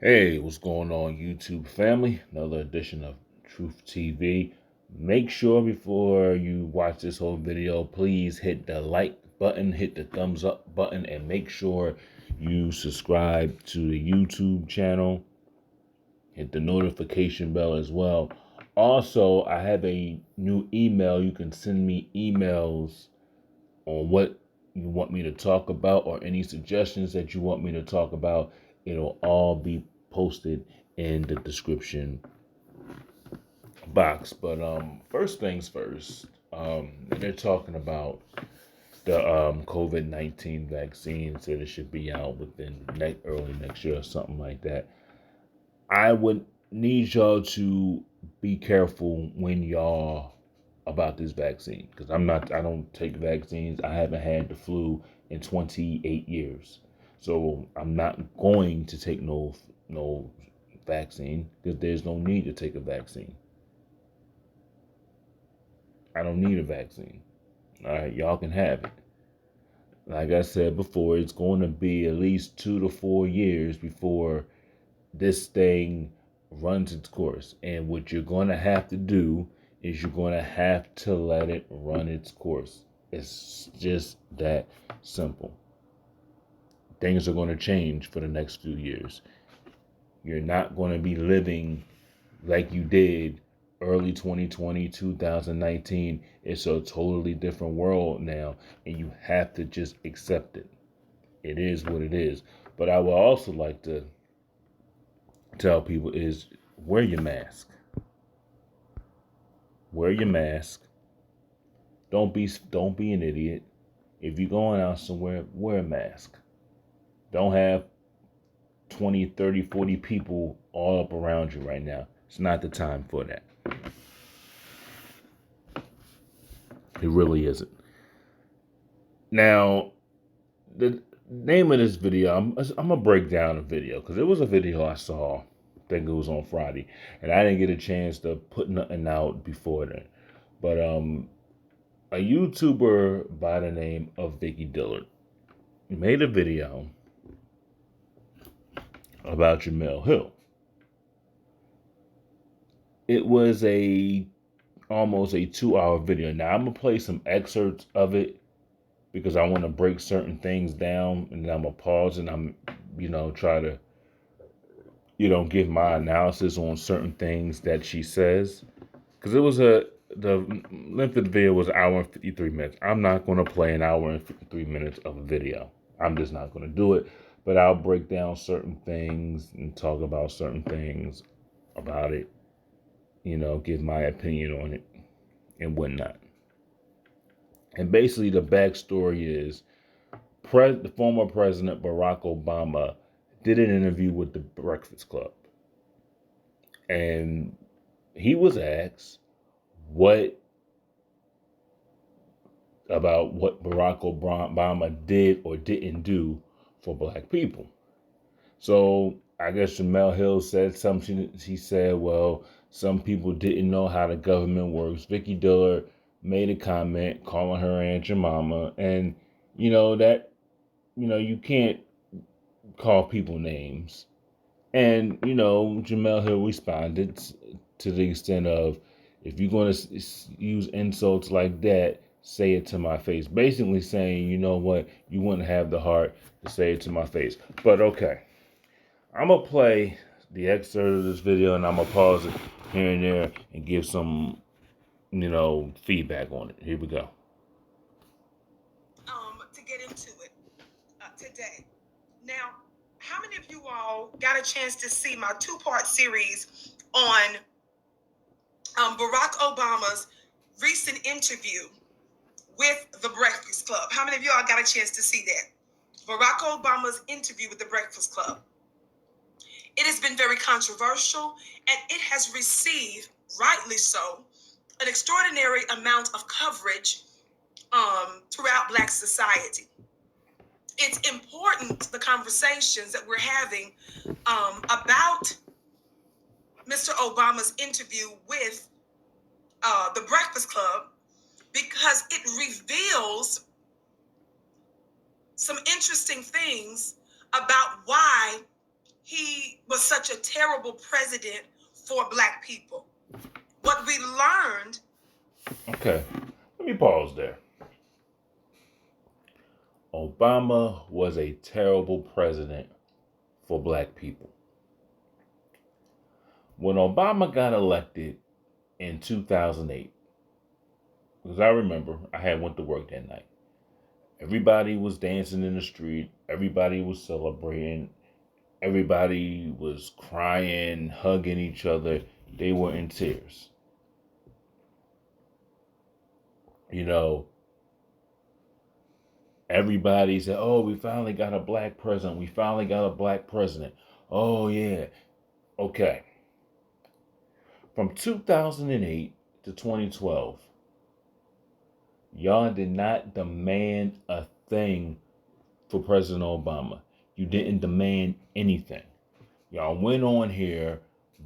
Hey, what's going on, YouTube family? Another edition of Truth TV. Make sure before you watch this whole video, please hit the like button, hit the thumbs up button, and make sure you subscribe to the YouTube channel. Hit the notification bell as well. Also, I have a new email. You can send me emails on what you want me to talk about or any suggestions that you want me to talk about. It'll all be posted in the description box. But first things first, they're talking about the COVID-19 vaccine. Said it should be out within early next year or something like that. I would need y'all to be careful when y'all about this vaccine, because I don't take vaccines. I haven't had the flu in 28 years. So I'm not going to take no vaccine, because there's no need to take a vaccine. I don't need a vaccine. All right, y'all can have it. Like I said before, it's going to be at least 2 to 4 years before this thing runs its course. And what you're going to have to do is you're going to have to let it run its course. It's just that simple. Things are going to change for the next few years. You're not going to be living like you did early 2020, 2019. It's a totally different world now, and you have to just accept it. It is what it is. But I would also like to tell people is wear your mask. Wear your mask. Don't be an idiot. If you're going out somewhere, wear a mask. Don't have 20, 30, 40 people all up around you right now. It's not the time for that. It really isn't. Now, the name of this video, I'm gonna break down the video, because it was a video I saw. I think it was on Friday, and I didn't get a chance to put nothing out before then. But a YouTuber by the name of Vicki Dillard made a video about Jemele Hill. It was almost a 2-hour video. Now I'm gonna play some excerpts of it, because I want to break certain things down, and then I'm gonna pause and I'm try to give my analysis on certain things that she says, because the length of the video was an hour and 53 minutes. I'm not going to play an hour and 53 minutes of a video. I'm just not going to do it. But I'll break down certain things and talk about certain things about it, give my opinion on it and whatnot. And basically the backstory is the former President Barack Obama did an interview with the Breakfast Club. And he was asked what Barack Obama did or didn't do for black people. So I guess Jemele Hill said something. She said, well, some people didn't know how the government works. Vicki Dillard made a comment calling her Aunt Jemima. And, you can't call people names. And, Jemele Hill responded to the extent of, if you're going to use insults like that, say it to my face. Basically saying, you know what, you wouldn't have the heart to say it to my face. But okay, I'm going to play the excerpt of this video, and I'm going to pause it here and there and give some, feedback on it. Here we go. To get into it today. Now, how many of you all got a chance to see my 2-part series on Barack Obama's recent interview with the Breakfast Club? How many of you all got a chance to see that? Barack Obama's interview with the Breakfast Club. It has been very controversial, and it has received, rightly so, an extraordinary amount of coverage throughout Black society. It's important, the conversations that we're having about Mr. Obama's interview with the Breakfast Club, because it reveals some interesting things about why he was such a terrible president for Black people. What we learned. Okay, let me pause there. Obama was a terrible president for Black people. When Obama got elected in 2008, because I remember I had went to work that night. Everybody was dancing in the street. Everybody was celebrating. Everybody was crying, hugging each other. They were in tears. You know, everybody said, "Oh, we finally got a Black president. We finally got a Black president." Oh, yeah. Okay. From 2008 to 2012, y'all did not demand a thing for President Obama. You didn't demand anything. Y'all went on here,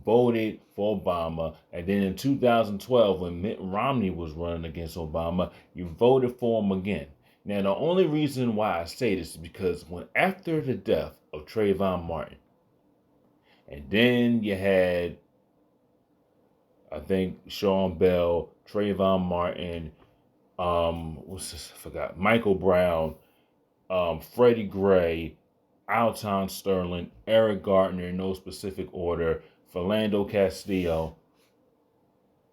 voted for Obama, and then in 2012, when Mitt Romney was running against Obama, you voted for him again. Now, the only reason why I say this is because when after the death of Trayvon Martin, and then you had, I think, Sean Bell, Trayvon Martin, what's this? I forgot. Michael Brown, Freddie Gray, Alton Sterling, Eric Gardner in no specific order, Philando Castillo.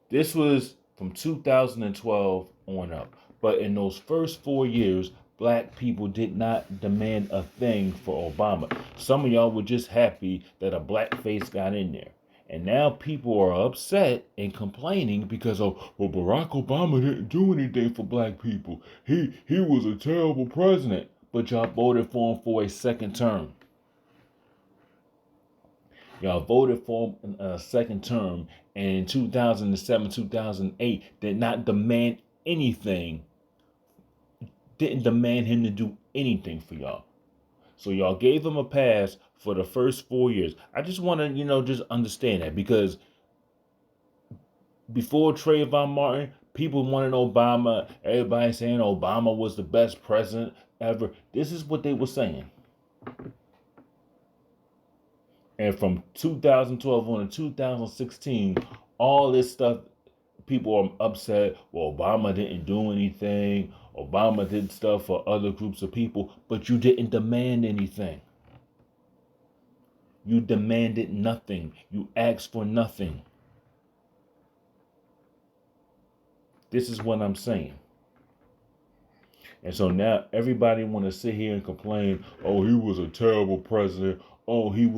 This was from 2012 on up. But in those first 4 years, Black people did not demand a thing for Obama. Some of y'all were just happy that a black face got in there. And now people are upset and complaining because of, well, Barack Obama didn't do anything for Black people. He was a terrible president. But y'all voted for him for a second term. Y'all voted for him in a second term, and in 2007, 2008, did not demand anything. Didn't demand him to do anything for y'all. So y'all gave him a pass for the first 4 years. I just want to, just understand that, because before Trayvon Martin, people wanted Obama. Everybody saying Obama was the best president ever. This is what they were saying. And from 2012 on to 2016, all this stuff, people are upset. Well, Obama didn't do anything. Obama did stuff for other groups of people, but you didn't demand anything. You demanded nothing. You asked for nothing. This is what I'm saying. And so now everybody want to sit here and complain, oh, he was a terrible president. Oh, he's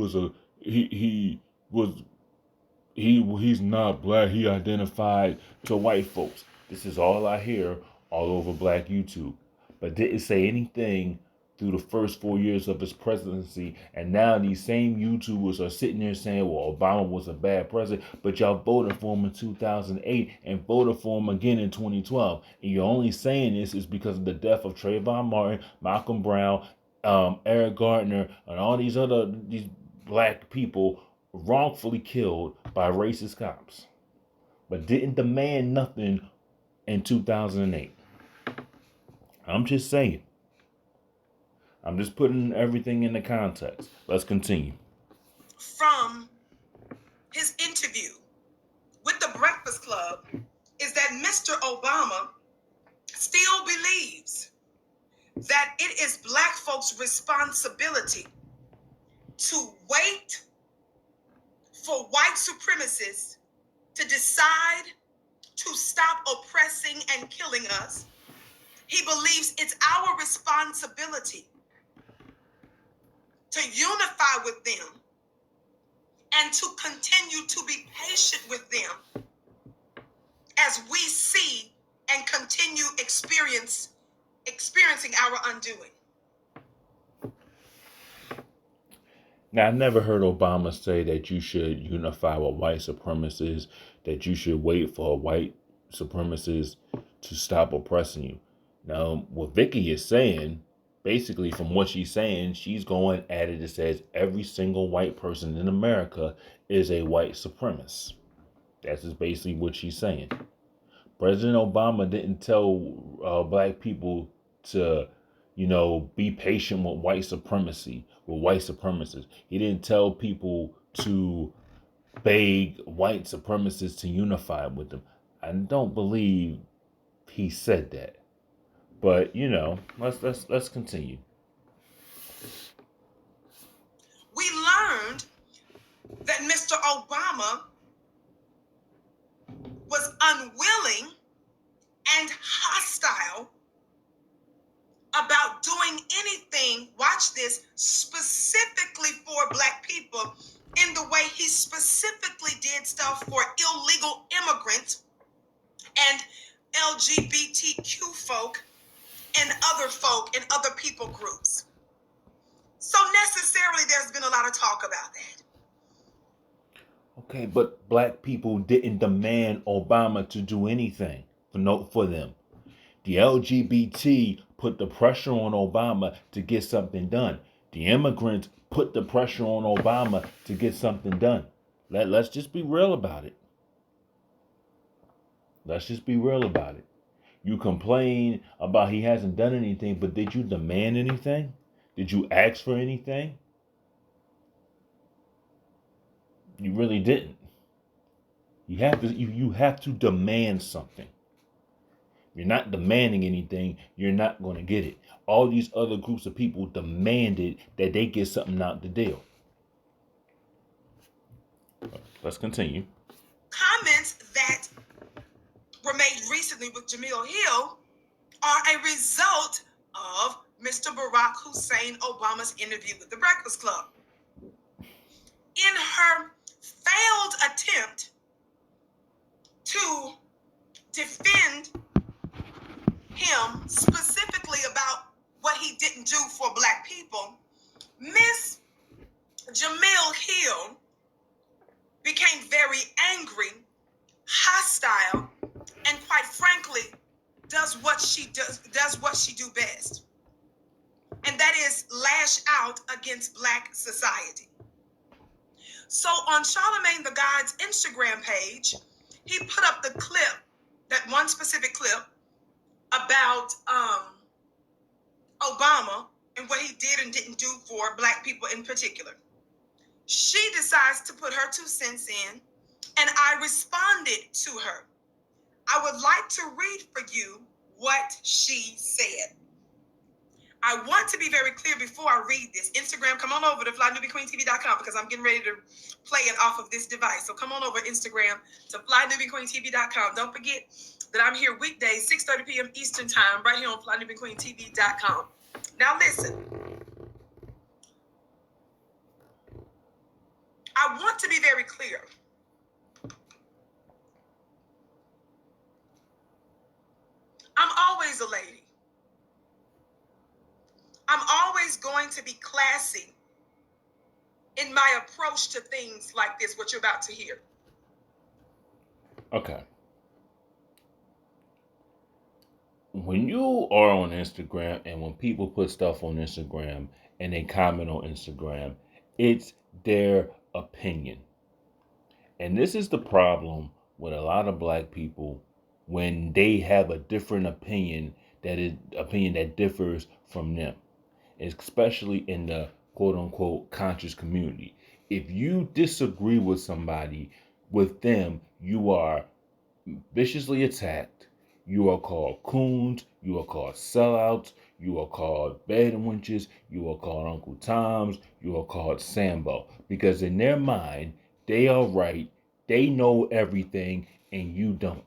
not Black. He identified to white folks. This is all I hear all over Black YouTube. But didn't say anything through the first 4 years of his presidency. And now these same YouTubers are sitting there saying, well, Obama was a bad president, but y'all voted for him in 2008 and voted for him again in 2012. And you're only saying this is because of the death of Trayvon Martin, Malcolm Brown, Eric Gardner, and all these Black people wrongfully killed by racist cops, but didn't demand nothing in 2008. I'm just saying. I'm just putting everything in the context. Let's continue. From his interview with the Breakfast Club is that Mr. Obama still believes that it is Black folks' responsibility to wait for white supremacists to decide to stop oppressing and killing us. He believes it's our responsibility to unify with them and to continue to be patient with them as we see and continue experiencing our undoing. Now, I never heard Obama say that you should unify with white supremacists, that you should wait for white supremacists to stop oppressing you. Now, what Vicki is saying, basically from what she's saying, she's going at it. It says every single white person in America is a white supremacist. That's just basically what she's saying. President Obama didn't tell Black people to, be patient with white supremacy, with white supremacists. He didn't tell people to beg white supremacists to unify with them. I don't believe he said that. But let's continue. We learned that Mr. Obama was unwilling and hostile about doing anything, watch this, specifically for Black people in the way he specifically did stuff for illegal immigrants and LGBTQ folk and other folk and other people groups. So necessarily there's been a lot of talk about that. Okay, but Black people didn't demand Obama to do anything for them. The LGBT put the pressure on Obama to get something done. The immigrants put the pressure on Obama to get something done. Let's just be real about it. Let's just be real about it. You complain about he hasn't done anything, but did you demand anything? Did you ask for anything? You really didn't. You have to demand something. You're not demanding anything, you're not going to get it. All these other groups of people demanded that they get something out the deal. Let's continue. Comments that were made recently with Jemele Hill are a result of Mr. Barack Hussein Obama's interview with the Breakfast Club. In her failed attempt to defend him specifically about what he didn't do for Black people, Miss Jemele Hill became very angry, hostile, and quite frankly, does what she do best. And that is lash out against Black society. So on Charlemagne the God's Instagram page, he put up the clip, that one specific clip about Obama and what he did and didn't do for Black people in particular. She decides to put her 2 cents in, and I responded to her. I would like to read for you what she said. I want to be very clear before I read this. Instagram, come on over to flynewbiequeentv.com because I'm getting ready to play it off of this device. So come on over Instagram to flynewbiequeentv.com. Don't forget that I'm here weekdays, 6:30 p.m. Eastern time, right here on flynewbiequeentv.com. Now listen. I want to be very clear. I'm always a lady. I'm always going to be classy in my approach to things like this, what you're about to hear. Okay. When you are on Instagram and when people put stuff on Instagram and they comment on Instagram, it's their opinion. And this is the problem with a lot of Black people when they have a different opinion that differs from them, especially in the quote unquote conscious community. If you disagree with somebody, with them, you are viciously attacked. You are called coons. You are called sellouts. You are called bedouins. You are called Uncle Toms. You are called Sambo. Because in their mind, they are right. They know everything and you don't.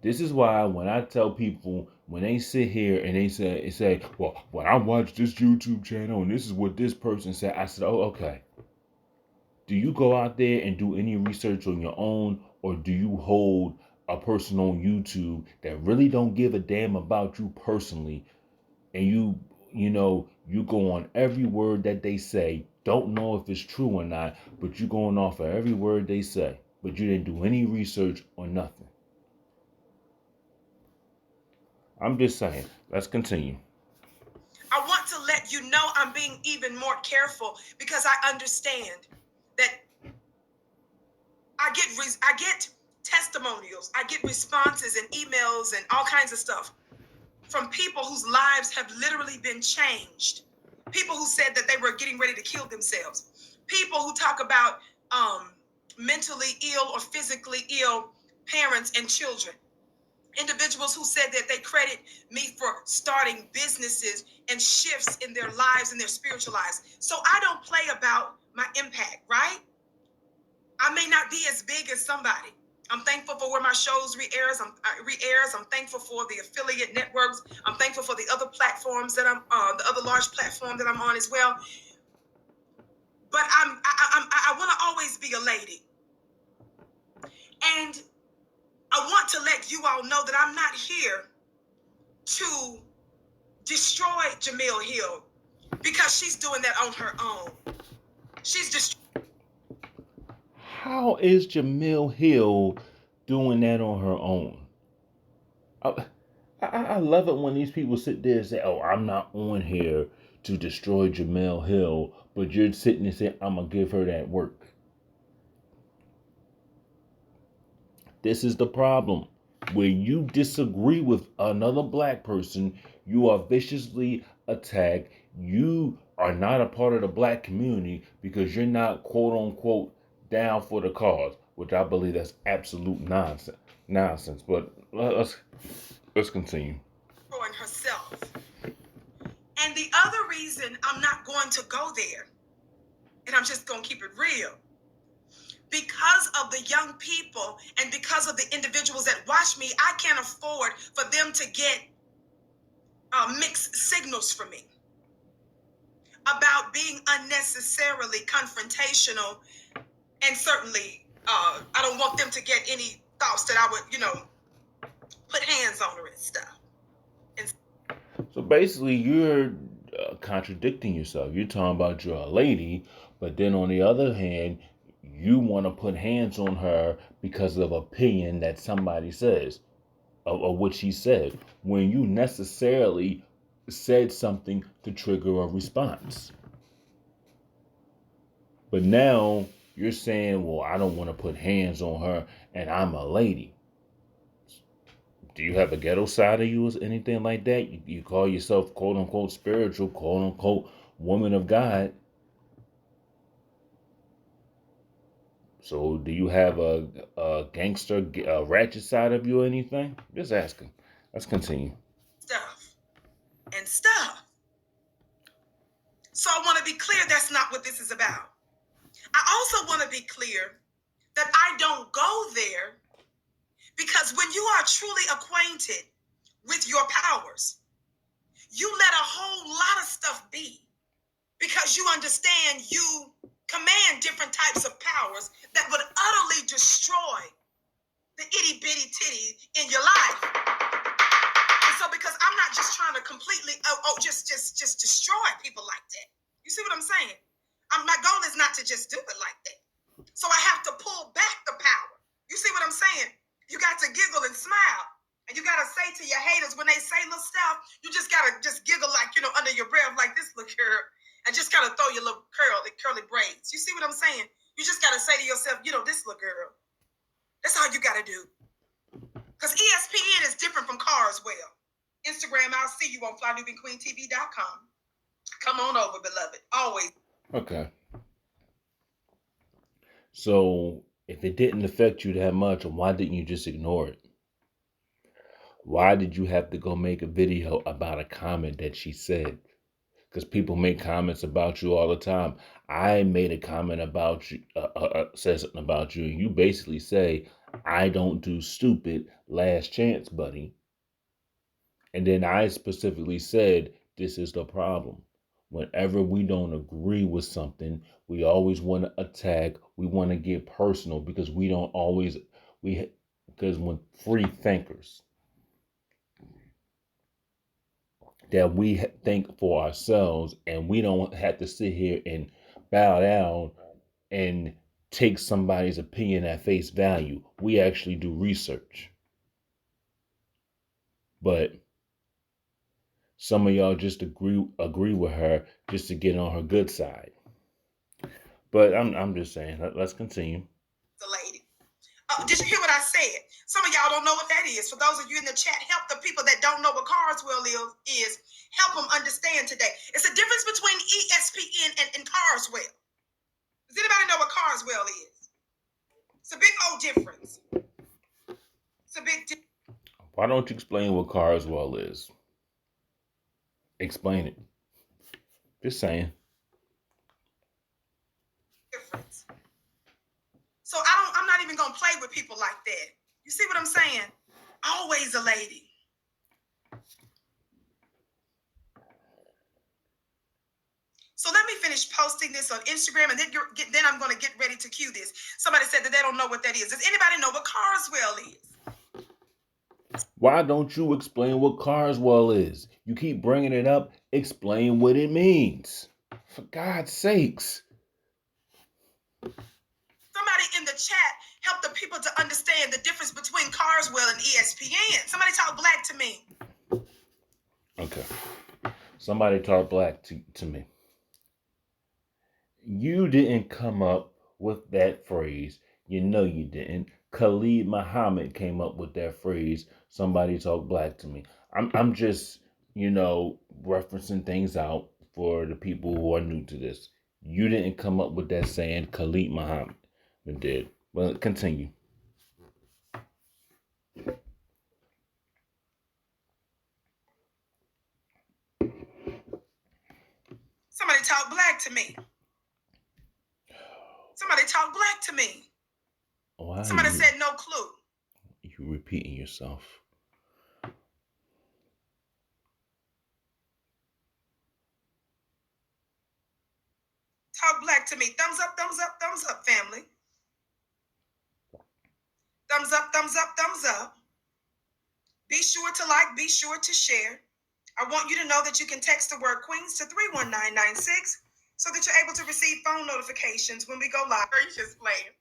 This is why when I tell people, when they sit here and they say, well, when I watch this YouTube channel and this is what this person said, I said, oh, okay. Do you go out there and do any research on your own, or do you hold a person on YouTube that really don't give a damn about you personally, and you go on every word that they say, don't know if it's true or not, but you going off of every word they say, but you didn't do any research or nothing? I'm just saying. Let's continue. I want to let you know I'm being even more careful because I understand that I get testimonials, I get responses and emails and all kinds of stuff from people whose lives have literally been changed. People who said that they were getting ready to kill themselves. People who talk about mentally ill or physically ill parents and children. Individuals who said that they credit me for starting businesses and shifts in their lives and their spiritual lives. So I don't play about my impact, right? I may not be as big as somebody. I'm thankful for where my shows re-airs. I'm thankful for the affiliate networks. I'm thankful for the other platforms that I'm on, the other large platform that I'm on as well. But I want to always be a lady, and I want to let you all know that I'm not here to destroy Jemele Hill because she's doing that on her own. She's destroying. How is Jemele Hill doing that on her own? I love it when these people sit there and say, "Oh, I'm not on here to destroy Jemele Hill," but you're sitting and saying, "I'm gonna give her that work." This is the problem. When you disagree with another black person, you are viciously attacked. You are not a part of the black community because you're not quote unquote down for the cause, which I believe that's absolute nonsense. But let's continue. On herself. And the other reason I'm not going to go there, and I'm just going to keep it real, because of the young people and because of the individuals that watch me, I can't afford for them to get mixed signals from me about being unnecessarily confrontational. And certainly, I don't want them to get any thoughts that I would, put hands on her and stuff. So basically, you're contradicting yourself. You're talking about you're a lady, but then on the other hand, you want to put hands on her because of opinion that somebody says, or what she said, when you necessarily said something to trigger a response. But now you're saying, well, I don't want to put hands on her and I'm a lady. Do you have a ghetto side of you or anything like that? You call yourself quote unquote spiritual, quote unquote woman of God. So do you have a gangster, a ratchet side of you or anything? Just asking. Let's continue. Stuff. So I want to be clear that's not what this is about. I also want to be clear that I don't go there because when you are truly acquainted with your powers, you let a whole lot of stuff be because you understand you command different types of powers that would utterly destroy the itty bitty titty in your life. And so because I'm not just trying to completely, just destroy people like that. You see what I'm saying? My goal is not to just do it like that. So I have to pull back the power. You see what I'm saying? You got to giggle and smile. And you got to say to your haters when they say little stuff, you just got to just giggle like, under your breath like this little girl. And just kind of throw your little curly braids. You see what I'm saying? You just got to say to yourself, this little girl. That's all you got to do. Because ESPN is different from Carswell. Instagram, I'll see you on FlyNewBeQueenTV.com. Come on over, beloved. Always. Okay. So if it didn't affect you that much, why didn't you just ignore it? Why did you have to go make a video about a comment that she said? Because people make comments about you all the time. I made a comment about you, said something about you, and you basically say, I don't do stupid, last chance, buddy. And then I specifically said, this is the problem. Whenever we don't agree with something, we always want to attack. We want to get personal because we don't always, because when free thinkers, that we think for ourselves and we don't have to sit here and bow down and take somebody's opinion at face value. We actually do research. But some of y'all just agree with her just to get on her good side. But I'm just saying, let's continue. The lady. Did you hear what I said? Some of y'all don't know what that is. For those of you in the chat, help the people that don't know what Carswell is. Help them understand today. It's a difference between ESPN and Carswell. Does anybody know what Carswell is? It's a big old difference. It's a big difference. Why don't you explain what Carswell is? Explain it. Just saying. Difference. So I'm not even gonna play with people like that. You see what I'm saying? Always a lady. So let me finish posting this on Instagram, and then I'm going to get ready to cue this. Somebody said that they don't know what that is. Does anybody know what Carswell is? Why don't you explain what Carswell is? You keep bringing it up. Explain what it means. For God's sakes. Somebody in the chat help the people to understand the difference between Carswell and ESPN. Somebody talk black to me. Okay. Somebody talk black to me. You didn't come up with that phrase. You know you didn't. Khalid Muhammad came up with that phrase. Somebody talk black to me. I'm just, referencing things out for the people who are new to this. You didn't come up with that saying. Khalid Muhammad did. Well, continue. Somebody talk black to me. Somebody talk black to me. Why Somebody said no clue. You repeating yourself. Talk black to me. Thumbs up, thumbs up, thumbs up, family. Thumbs up, thumbs up, thumbs up. Be sure to like, be sure to share. I want you to know that you can text the word Queens to 31996 so that you're able to receive phone notifications when we go live. She's just playing.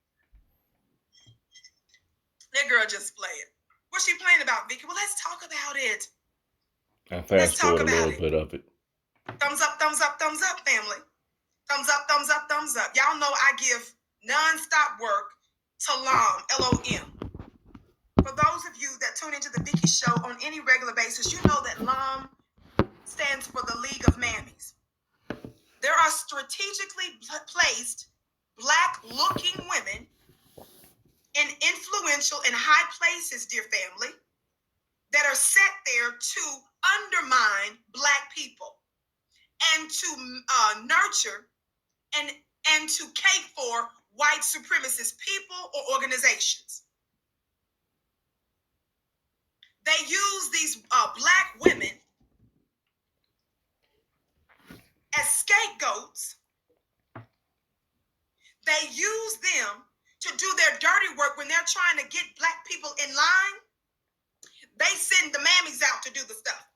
That girl just playing. What's she playing about, Vicki? Well, let's talk about it. I fast forward a little bit of it. Thumbs up, thumbs up, thumbs up, family. Thumbs up, thumbs up, thumbs up. Y'all know I give non-stop work to LOM, L-O-M. For those of you that tune into the Vicki Show on any regular basis, you know that LOM stands for the League of Mammies. There are strategically placed black-looking women in influential and high places, dear family, that are set there to undermine black people and to nurture and to cake for white supremacist people or organizations. They use these black women as scapegoats. They use them to do their dirty work when they're trying to get black people in line. They send the mammies out to do the stuff.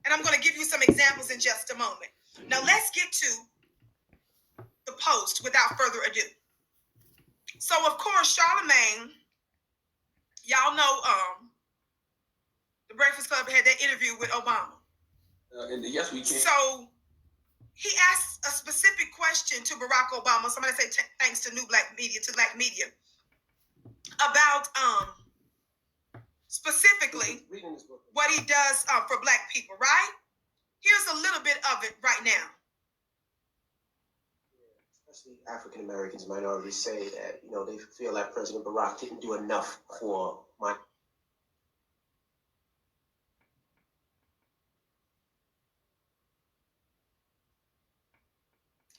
And I'm going to give you some examples in just a moment. Now let's get to the post without further ado. So of course, Charlemagne, y'all know the Breakfast Club had that interview with Obama. Yes, we can. So he asked a specific question to Barack Obama. Somebody say thanks to black media, about specifically what he does for black people, right? Here's a little bit of it right now. Especially African Americans, minorities say that, they feel that President Barack didn't do enough for my.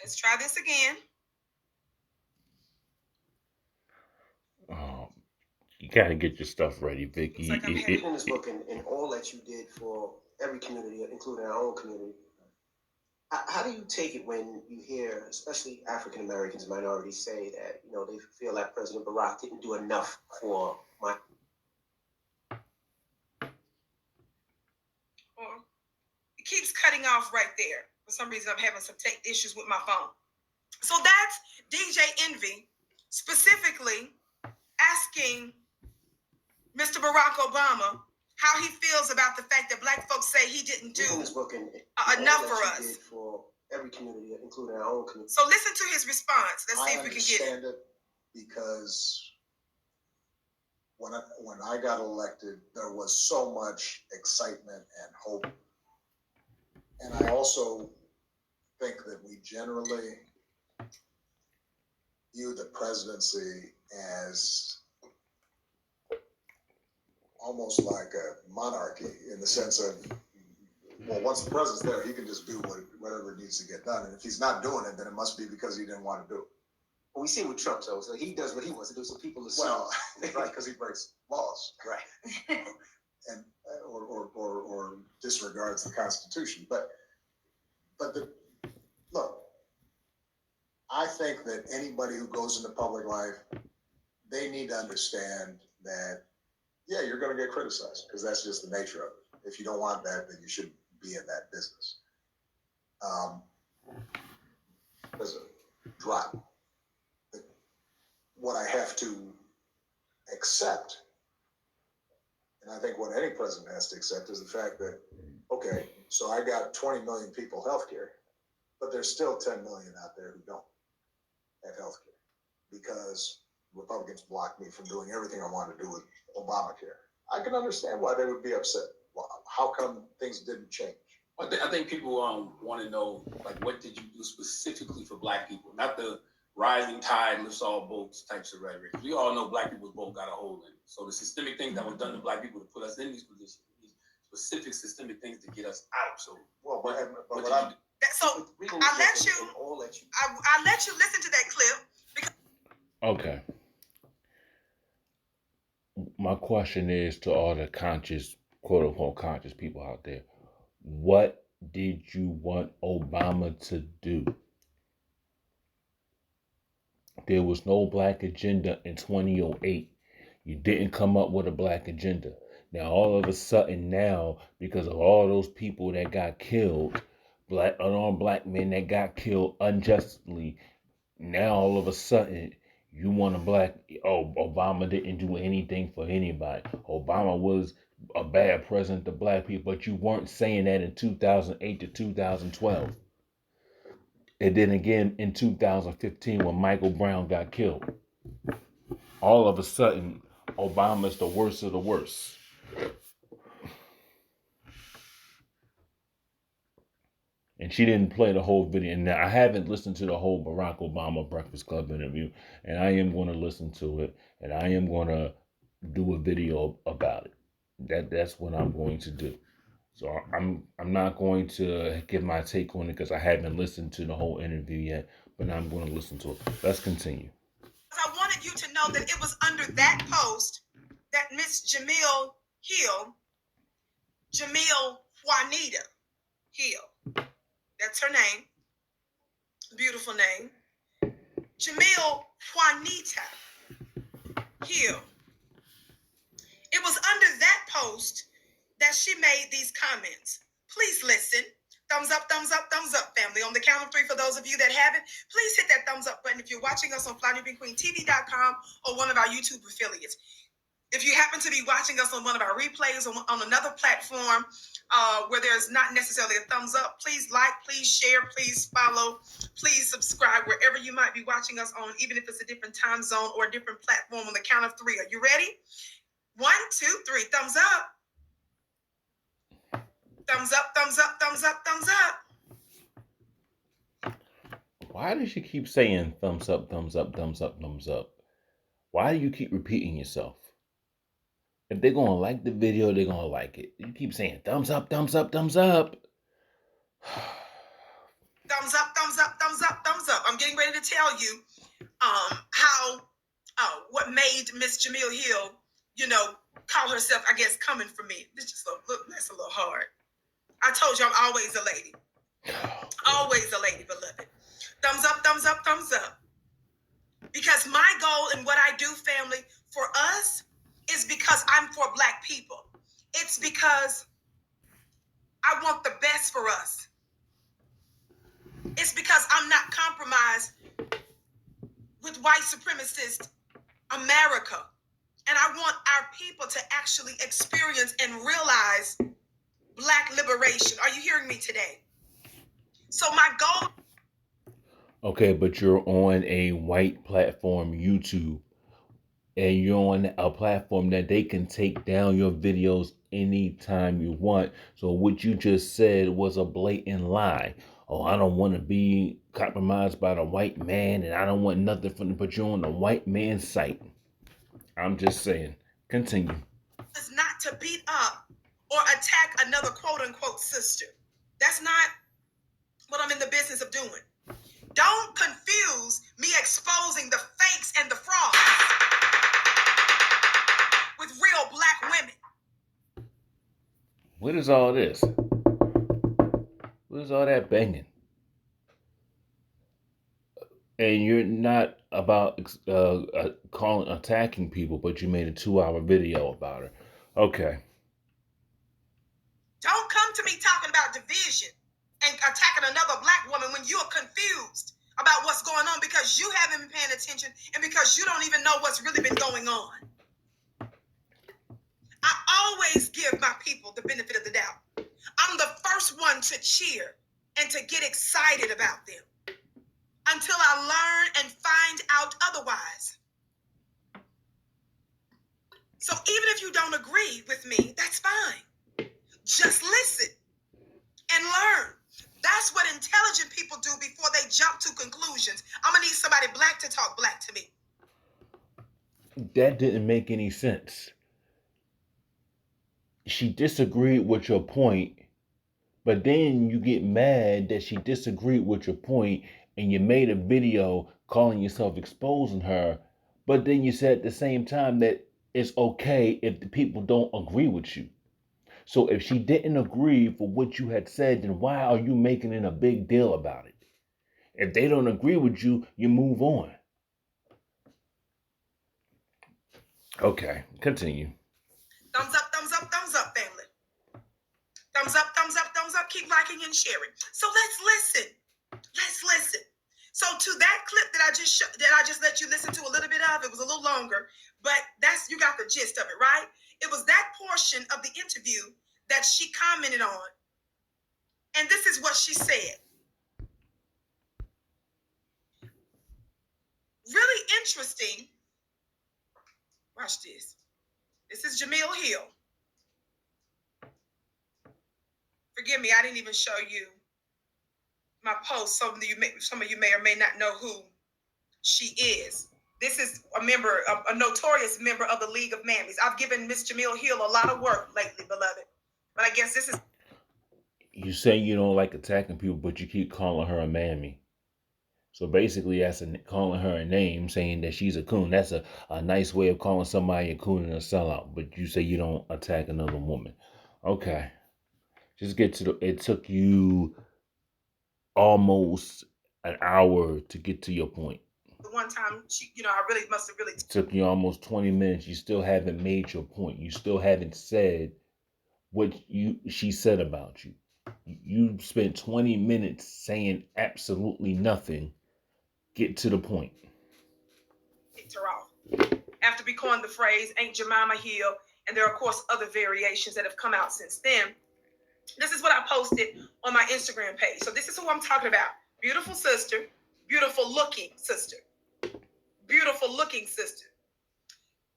Let's try this again. You gotta get your stuff ready, Vicki. Like I'm in this book and all that you did for every community, including our own community. How do you take it when you hear, especially African Americans, minorities, say that, they feel that President Barack didn't do enough for my. Well, it keeps cutting off right there. For some reason, I'm having some tech issues with my phone. So that's DJ Envy specifically asking Mr. Barack Obama how he feels about the fact that black folks say he didn't do enough for us. For every community, including our own community. So listen to his response. Let's see if we can get it. Because when I got elected, there was so much excitement and hope. And I also think that we generally view the presidency as almost like a monarchy, in the sense of, well, once the president's there, he can just do whatever needs to get done. And if he's not doing it, then it must be because he didn't want to do it. Well, we see with Trump, so he does what he wants to do, so people assume. Well, right, because he breaks laws. Right. And or disregards the Constitution. But look, I think that anybody who goes into public life, they need to understand that, yeah, you're going to get criticized, because that's just the nature of it. If you don't want that, then you shouldn't be in that business. There's a drop. What I have to accept, and I think what any president has to accept, is the fact that, okay, so I got 20 million people healthcare, but there's still 10 million out there who don't have healthcare because Republicans blocked me from doing everything I wanted to do with Obamacare. I can understand why they would be upset. Well, how come things didn't change? I think people want to know, like, what did you do specifically for Black people? Not the rising tide lifts all boats types of rhetoric. We all know Black people's boat got a hole in it. So the systemic things that were done to Black people to put us in these positions, these specific systemic things to get us out. So, well, but what what did you do? So I let you listen to that clip. Okay. My question is to all the conscious, quote unquote, conscious people out there. What did you want Obama to do? There was no Black agenda in 2008. You didn't come up with a Black agenda. Now, all of a sudden now, because of all those people that got killed, unarmed Black men that got killed unjustly, now all of a sudden you want Obama didn't do anything for anybody. Obama was a bad president to Black people, but you weren't saying that in 2008 to 2012. And then again in 2015 when Michael Brown got killed. All of a sudden, Obama's the worst of the worst. And she didn't play the whole video. Now, I haven't listened to the whole Barack Obama Breakfast Club interview, and I am going to listen to it, and I am going to do a video about it. That's what I'm going to do. So I'm not going to give my take on it because I haven't listened to the whole interview yet, but I'm going to listen to it. Let's continue. I wanted you to know that it was under that post that Miss Jemele Hill, Jemele Juanita Hill, that's her name, beautiful name, Jemele Juanita Hill. It was under that post that she made these comments. Please listen. Thumbs up, family. On the count of 3, for those of you that haven't, please hit that thumbs up button if you're watching us on FlyNewBeanQueenTV.com or one of our YouTube affiliates. If you happen to be watching us on one of our replays on another platform where there's not necessarily a thumbs up, please like, please share, please follow, please subscribe wherever you might be watching us on, even if it's a different time zone or a different platform. On the count of 3. Are you ready? 1, 2, 3. Thumbs up. Thumbs up, thumbs up, thumbs up, thumbs up. Why does she keep saying thumbs up, thumbs up, thumbs up, thumbs up? Why do you keep repeating yourself? If they're going to like the video, they're going to like it. You keep saying thumbs up, thumbs up, thumbs up. Thumbs up, thumbs up, thumbs up, thumbs up. I'm getting ready to tell you what made Miss Jemele Hill, call herself, I guess, coming for me. That's a little hard. I told you I'm always a lady. Always a lady, beloved. Thumbs up, thumbs up, thumbs up. Because my goal and what I do, family, for us is because I'm for Black people. It's because I want the best for us. It's because I'm not compromised with white supremacist America. And I want our people to actually experience and realize Black liberation. Are you hearing me today? So my goal... Okay, but you're on a white platform, YouTube. and you're on a platform that they can take down your videos anytime you want. So what you just said was a blatant lie. Oh, I don't want to be compromised by the white man, and I don't want nothing from the, but you're on the white man's site. I'm just saying. Continue. Is not to beat up or attack another quote unquote sister. That's not what I'm in the business of doing. Don't confuse me exposing the fakes and the frauds with real black women. What is all this? What is all that banging? And you're not about attacking people, but you made a 2-hour video about her. Okay. Don't come to me talking about division and attacking another black woman when you're confused about what's going on because you haven't been paying attention and because you don't even know what's really been going on. I always give my people the benefit of the doubt. I'm the first one to cheer and to get excited about them until I learn and find out otherwise. So even if you don't agree with me, that's fine. Just listen and learn. That's what intelligent people do before they jump to conclusions. I'm gonna need somebody black to talk black to me. That didn't make any sense. She disagreed with your point, but then you get mad that she disagreed with your point and you made a video calling yourself exposing her, but then you said at the same time that it's okay if the people don't agree with you. So if she didn't agree for what you had said, then why are you making it a big deal about it? If they don't agree with you, you move on. Okay, continue. Thumbs up, family. Thumbs up, keep liking and sharing. So let's listen. So to that clip that I just let you listen to a little bit of, it was a little longer, but you got the gist of it, right? It was that portion of the interview that she commented on. And this is what she said. Really interesting. Watch this. This is Jemele Hill. Forgive me, I didn't even show you my post. Some of you may or may not know who she is. This is a notorious member of the League of Mammies. I've given Miss Jemele Hill a lot of work lately, beloved. But I guess this is... You say you don't like attacking people, but you keep calling her a mammy. So basically, that's calling her a name, saying that she's a coon. That's a nice way of calling somebody a coon and a sellout. But you say you don't attack another woman. Okay. Just get to it took you almost an hour to get to your point. The one time I really must have really... It took you almost 20 minutes. You still haven't made your point. You still haven't said what she said about you. You spent 20 minutes saying absolutely nothing. Get to the point. Kicked her off. After we coined the phrase, Ain't Jemima Hill, and there are, of course, other variations that have come out since then. This is what I posted on my Instagram page. So this is who I'm talking about. Beautiful sister, beautiful looking sister. Beautiful looking sister.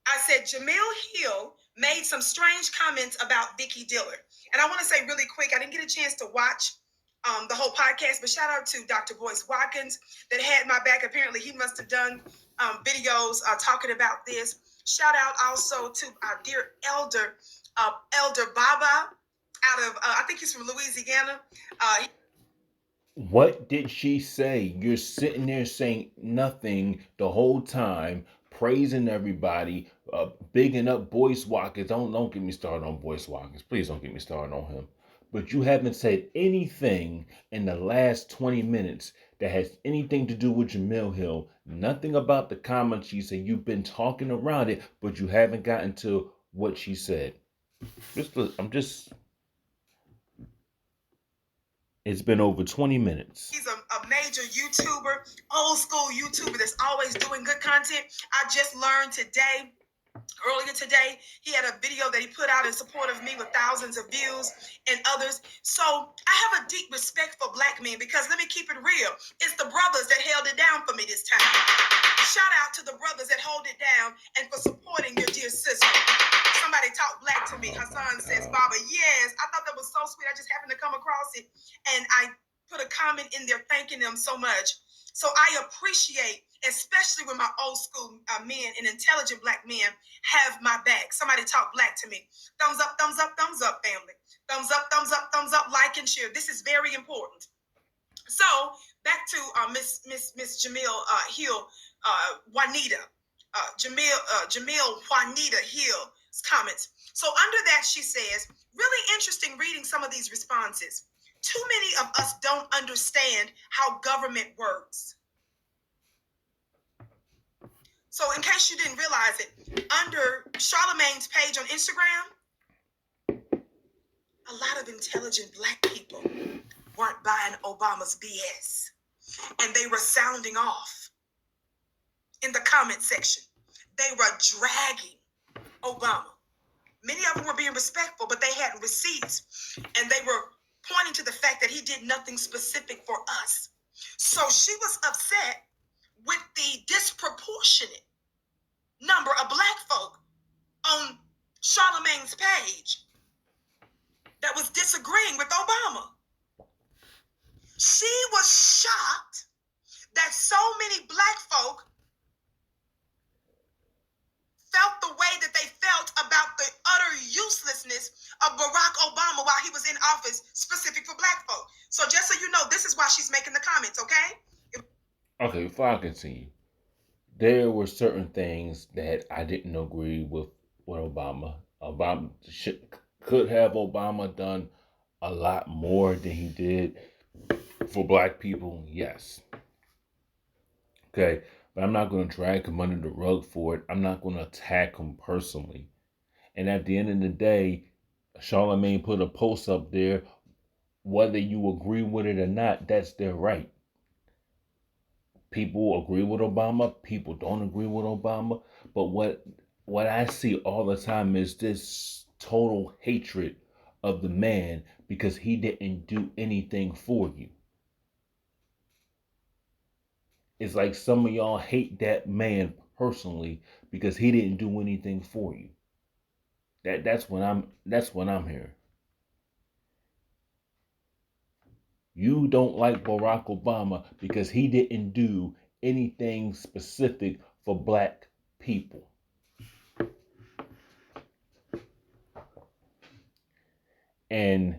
I said Jemele Hill made some strange comments about Vicki Dillard. And I want to say really quick, I didn't get a chance to watch the whole podcast, but shout out to Dr. Boyce Watkins that had my back. Apparently he must have done videos talking about this. Shout out also to our dear Elder Baba out of, I think he's from Louisiana. What did she say? You're sitting there saying nothing the whole time, praising everybody, bigging up Boyce Watkins. Don't get me started on Boyce Watkins. Please don't get me started on him. But you haven't said anything in the last 20 minutes that has anything to do with Jemele Hill. Nothing about the comments she said. You've been talking around it, but you haven't gotten to what she said. It's been over 20 minutes. He's a major YouTuber, old school YouTuber that's always doing good content. I just learned today Earlier today, he had a video that he put out in support of me with thousands of views and others. So I have a deep respect for black men because let me keep it real. It's the brothers that held it down for me this time. Shout out to the brothers that hold it down and for supporting your dear sister. Somebody talk black to me. Hassan says, Baba, yes. I thought that was so sweet. I just happened to come across it. And I put a comment in there thanking them so much. So I appreciate, especially when my old school men and intelligent black men have my back. Somebody talk black to me. Thumbs up, family. Thumbs up, like and share. This is very important. So back to Miss Jemele Hill, Juanita, Jemele Juanita Hill's comments. So under that, she says, really interesting reading some of these responses. Too many of us don't understand how government works. So in case you didn't realize it, under Charlamagne's page on Instagram, a lot of intelligent black people weren't buying Obama's BS. And they were sounding off in the comment section. They were dragging Obama. Many of them were being respectful, but they had receipts. And they were pointing to the fact that he did nothing specific for us. So she was upset with the disproportionate number of black folk on Charlamagne's page that was disagreeing with Obama. She was shocked that so many black folk felt the way that they felt about the utter uselessness of Barack Obama while he was in office, specific for black folk. So just so you know, this is why she's making the comments, okay? Okay, before I continue, there were certain things that I didn't agree with Obama. Obama could have Obama done a lot more than he did for black people, yes. Okay, but I'm not going to drag him under the rug for it. I'm not going to attack him personally. And at the end of the day, Charlamagne put a post up there. Whether you agree with it or not, that's their right. People agree with Obama. People don't agree with Obama. But what I see all the time is this total hatred of the man because he didn't do anything for you. It's like some of y'all hate that man personally because he didn't do anything for you. That's what I'm hearing. You don't like Barack Obama because he didn't do anything specific for black people. And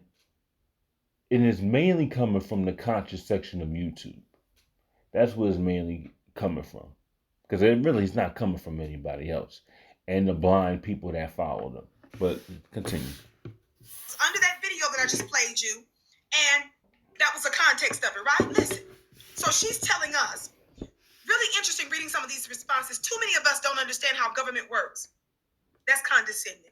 it is mainly coming from the conscious section of YouTube. That's where it's mainly coming from. Because it really is not coming from anybody else. And the blind people that follow them. But continue. Under that video that I just played you, and that was the context of it, right? Listen. So she's telling us, really interesting reading some of these responses. Too many of us don't understand how government works. That's condescending.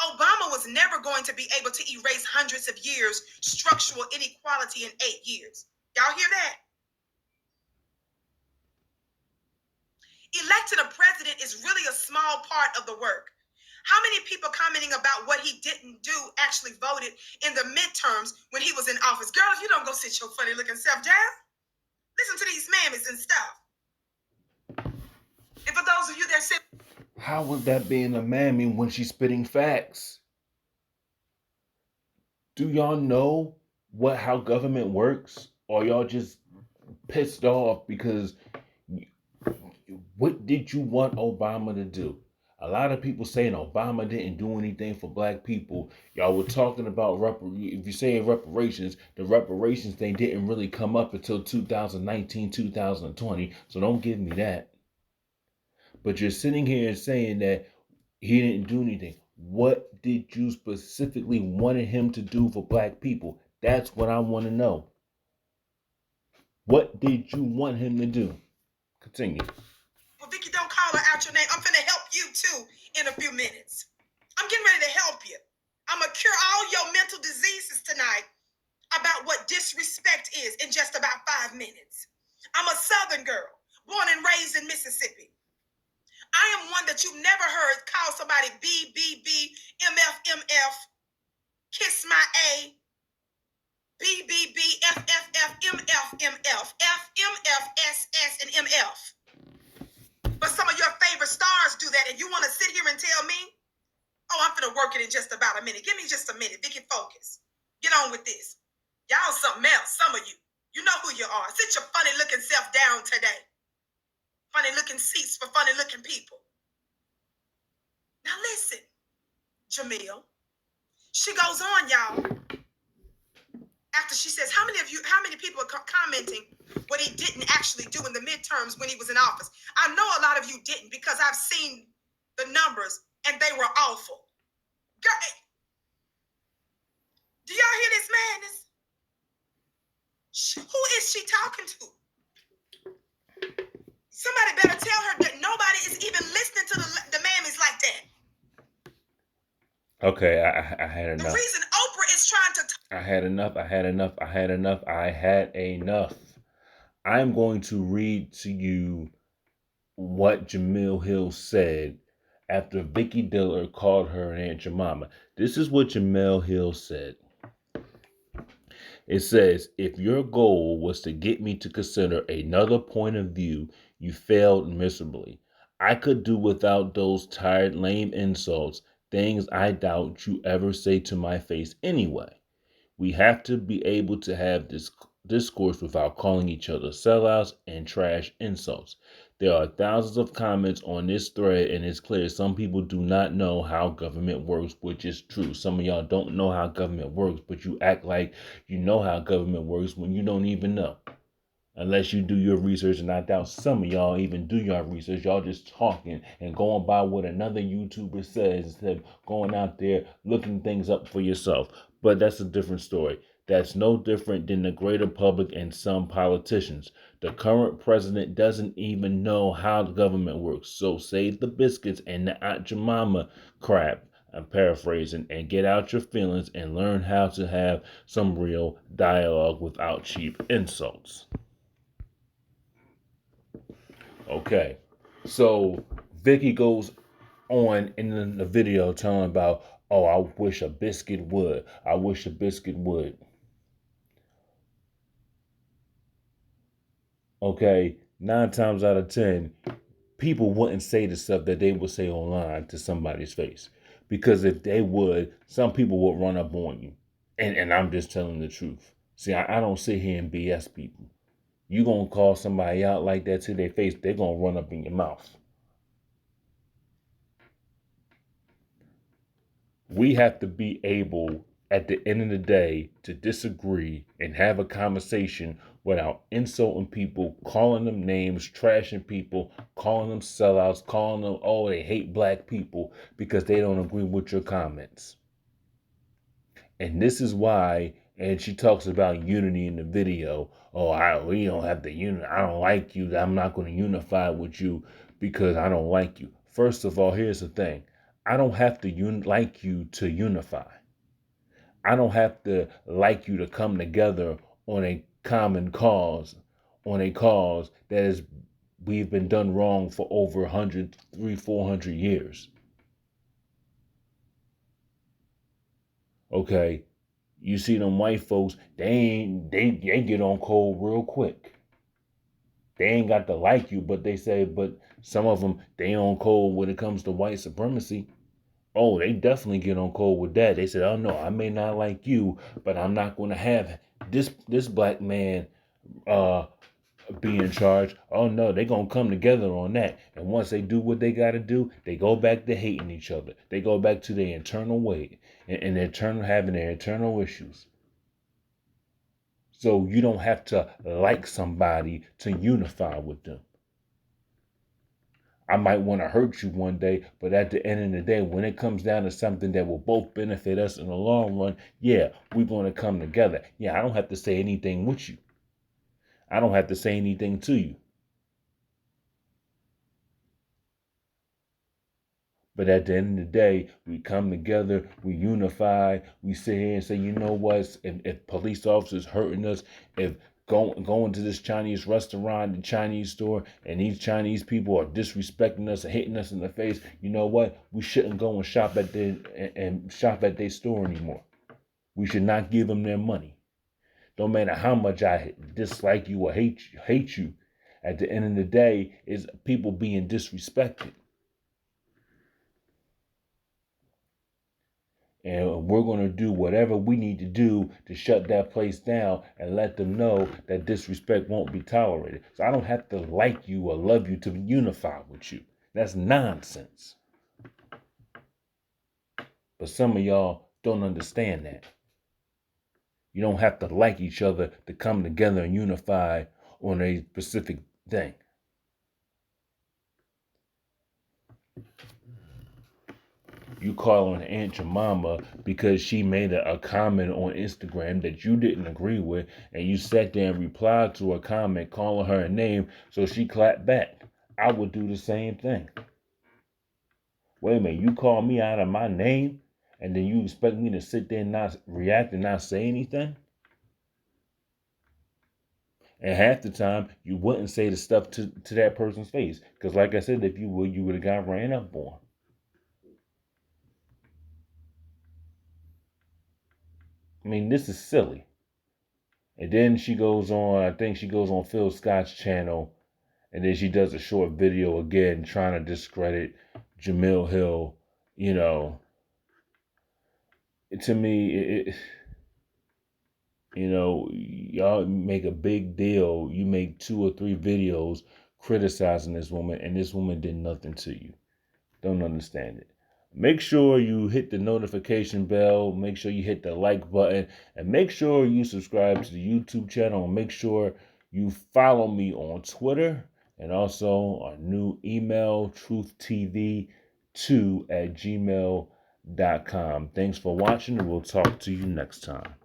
Obama was never going to be able to erase hundreds of years structural inequality in 8 years. Y'all hear that? Electing a president is really a small part of the work. How many people commenting about what he didn't do actually voted in the midterms when he was in office? Girl, if you don't go sit your funny looking self down, listen to these mammies and stuff. And for those of you that sit, how was that being a mammy when she's spitting facts? Do y'all know how government works? Or y'all just pissed off because what did you want Obama to do? A lot of people saying Obama didn't do anything for black people. Y'all were talking about if you're saying reparations, the reparations thing didn't really come up until 2019, 2020. So don't give me that. But you're sitting here and saying that he didn't do anything. What did you specifically wanted him to do for black people? That's what I want to know. What did you want him to do? Continue. Well, Vicki, don't call her out your name. I'm finna help you too in a few minutes. I'm getting ready to help you. I'm gonna cure all your mental diseases tonight about what disrespect is in just about 5 minutes. I'm a Southern girl, born and raised in Mississippi. I am one that you've never heard call somebody B, B, B, MF, MF, kiss my A, B, B, B, F, F, F, MF, MF, F, MF, S, S, and MF. But some of your favorite stars do that, and you want to sit here and tell me, oh, I'm finna work it in just about a minute. Give me just a minute. Vicki, focus. Get on with this. Y'all something else, some of you. You know who you are. Sit your funny looking self down today. Funny looking seats for funny looking people. Now listen, Jemele. She goes on, y'all. After she says, how many people are commenting what he didn't actually do in the midterms when he was in office? I know a lot of you didn't, because I've seen the numbers and they were awful. Girl, do y'all hear this madness? Who is she talking to? Somebody better tell her that nobody is even listening to the mammies like that. Okay, I had enough. The reason Oprah is trying to... I had enough. I'm going to read to you what Jemele Hill said after Vicki Dillard called her an Aunt Jemima. This is what Jemele Hill said. It says, if your goal was to get me to consider another point of view, you failed miserably. I could do without those tired, lame insults, things I doubt you ever say to my face anyway. We have to be able to have this discourse without calling each other sellouts and trash insults. There are thousands of comments on this thread, and it's clear some people do not know how government works, which is true. Some of y'all don't know how government works, but you act like you know how government works when you don't even know. Unless you do your research, and I doubt some of y'all even do your research. Y'all just talking and going by what another YouTuber says instead of going out there looking things up for yourself. But that's a different story. That's no different than the greater public and some politicians. The current president doesn't even know how the government works. So save the biscuits and the Aunt Jemima crap. I'm paraphrasing, and get out your feelings and learn how to have some real dialogue without cheap insults. Okay, so Vicki goes on in the video telling about, oh, I wish a biscuit would. I wish a biscuit would. Okay, 9 times out of 10, people wouldn't say the stuff that they would say online to somebody's face. Because if they would, some people would run up on you. And I'm just telling the truth. See, I don't sit here and BS people. You gonna call somebody out like that to their face, they're gonna run up in your mouth. We have to be able, at the end of the day, to disagree and have a conversation without insulting people, calling them names, trashing people, calling them sellouts, calling them, oh, they hate black people because they don't agree with your comments. And this is why, and she talks about unity in the video. Oh, we don't have to unite. I don't like you. I'm not going to unify with you because I don't like you. First of all, here's the thing. I don't have to like you to unify. I don't have to like you to come together on a common cause, on a cause that is we've been done wrong for over 100, 300, 400 years. Okay, you see them white folks, they get on cold real quick. They ain't got to like you, but they say, but some of them, they on cold when it comes to white supremacy. Oh, they definitely get on cold with that. They said, oh no, I may not like you, but I'm not going to have this black man be in charge. Oh no, they going to come together on that. And once they do what they got to do, they go back to hating each other. They go back to their internal way and having their internal issues. So you don't have to like somebody to unify with them. I might want to hurt you one day, but at the end of the day, when it comes down to something that will both benefit us in the long run, yeah, we're going to come together. Yeah, I don't have to say anything with you. I don't have to say anything to you. But at the end of the day, we come together, we unify, we sit here and say, you know what, if police officers hurting us, if going to this Chinese restaurant, the Chinese store, and these Chinese people are disrespecting us and hitting us in the face. You know what? We shouldn't go and shop at their store anymore. We should not give them their money. Don't matter how much I dislike you or hate you. At the end of the day, is people being disrespected. And we're going to do whatever we need to do to shut that place down and let them know that disrespect won't be tolerated. So I don't have to like you or love you to unify with you. That's nonsense. But some of y'all don't understand that. You don't have to like each other to come together and unify on a specific thing. You calling Aunt Jemima because she made a comment on Instagram that you didn't agree with, and you sat there and replied to a comment calling her a name, so she clapped back. I would do the same thing. Wait a minute, you call me out of my name, and then you expect me to sit there and not react and not say anything? And half the time, you wouldn't say the stuff to that person's face. Because like I said, if you would, you would have got ran up on. I mean, this is silly. And then she goes on, I think she goes on Phil Scott's channel, and then she does a short video again trying to discredit Jemele Hill. You know, to me, y'all make a big deal. You make 2 or 3 videos criticizing this woman, and this woman did nothing to you. Don't understand it. Make sure you hit the notification bell. Make sure you hit the like button. And make sure you subscribe to the YouTube channel. And make sure you follow me on Twitter. And also our new email, truthtv2@gmail.com. Thanks for watching, and we'll talk to you next time.